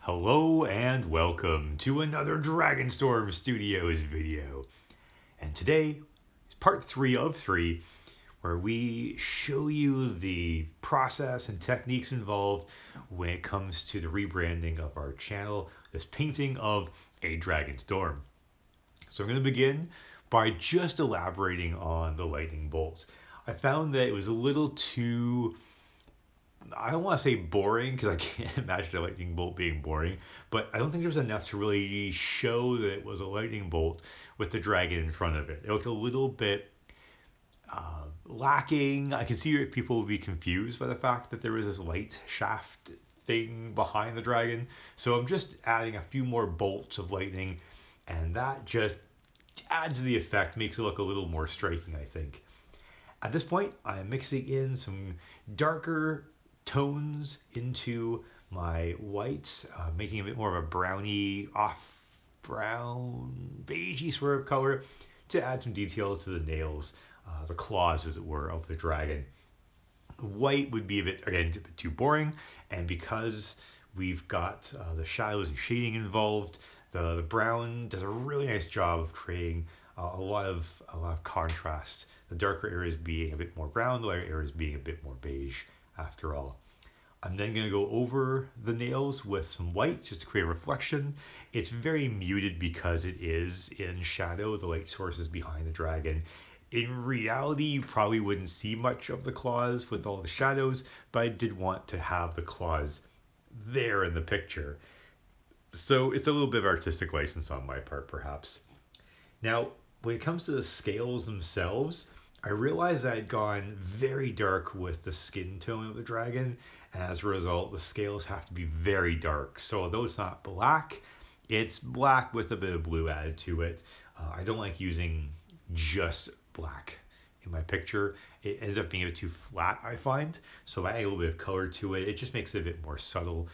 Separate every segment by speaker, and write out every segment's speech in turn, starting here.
Speaker 1: Hello and welcome to another Dragonstorm Studios video. And today is part 3 of 3, where we show you the process and techniques involved when it comes to the rebranding of our channel, this painting of a Dragonstorm. So I'm going to begin by just elaborating on the lightning bolts. I found that it was a little too, I don't want to say boring because I can't imagine a lightning bolt being boring, but I don't think there's enough to really show that it was a lightning bolt with the dragon in front of it. It looked a little bit lacking. I can see people would be confused by the fact that there was this light shaft thing behind the dragon. So I'm just adding a few more bolts of lightning, and that just adds to the effect, makes it look a little more striking, I think. At this point, I'm mixing in some darker tones into my whites, making a bit more of a browny, off brown, beigey sort of color to add some detail to the nails, the claws, as it were, of the dragon. White would be a bit too boring, and because we've got the shadows and shading involved, the brown does a really nice job of creating a lot of contrast. The darker areas being a bit more brown, the lighter areas being a bit more beige after all. I'm then going to go over the nails with some white just to create a reflection. It's very muted because it is in shadow. The light source is behind the dragon. In reality, you probably wouldn't see much of the claws with all the shadows, but I did want to have the claws there in the picture. So it's a little bit of artistic license on my part, perhaps. Now, when it comes to the scales themselves, I realized I had gone very dark with the skin tone of the dragon, and as a result, the scales have to be very dark. So although it's not black, it's black with a bit of blue added to it. I don't like using just black in my picture. It ends up being a bit too flat, I find. So if I add a little bit of color to it, it just makes it a bit more subtle,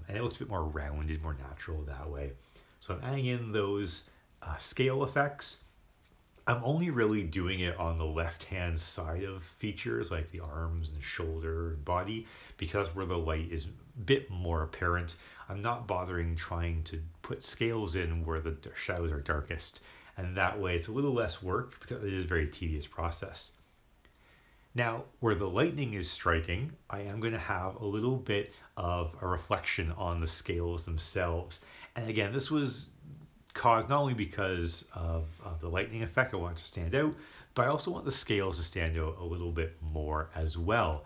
Speaker 1: and it looks a bit more rounded, more natural that way. So I'm adding in those scale effects. I'm only really doing it on the left-hand side of features like the arms and shoulder and body, because where the light is a bit more apparent. I'm not bothering trying to put scales in where the shadows are darkest, and that way it's a little less work because it is a very tedious process. Now, where the lightning is striking, I am going to have a little bit of a reflection on the scales themselves. And again, this was caused not only because of the lightning effect, I want it to stand out, but I also want the scales to stand out a little bit more as well.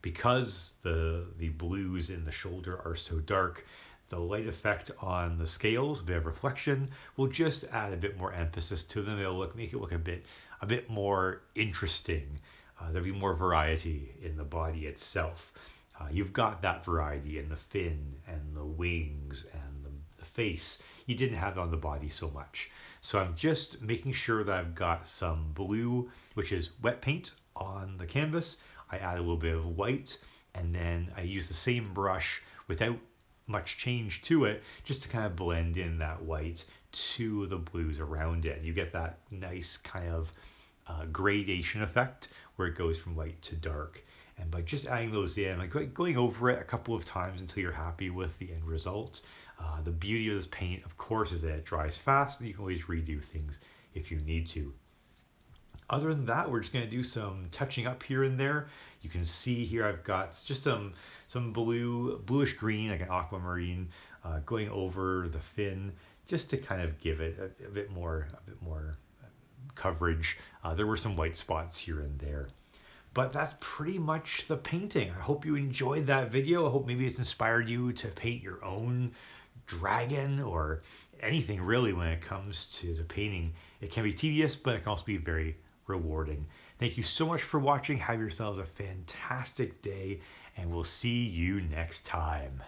Speaker 1: Because the blues in the shoulder are so dark, the light effect on the scales, a bit of reflection, will just add a bit more emphasis to them. It'll make it look a bit more interesting. There'll be more variety in the body itself. You've got that variety in the fin and the wings and the face. You didn't have it on the body so much. So I'm just making sure that I've got some blue, which is wet paint, on the canvas. I add a little bit of white, and then I use the same brush without much change to it, just to kind of blend in that white to the blues around it. And you get that nice kind of gradation effect where it goes from light to dark. And by just adding those in, like going over it a couple of times until you're happy with the end result. The beauty of this paint, of course, is that it dries fast, and you can always redo things if you need to. Other than that, we're just going to do some touching up here and there. You can see here I've got just some bluish green, like an aquamarine, going over the fin, just to kind of give it a bit more coverage. There were some white spots here and there. But that's pretty much the painting. I hope you enjoyed that video. I hope maybe it's inspired you to paint your own dragon or anything really when it comes to the painting. It can be tedious, but it can also be very rewarding. Thank you so much for watching. Have yourselves a fantastic day, and we'll see you next time.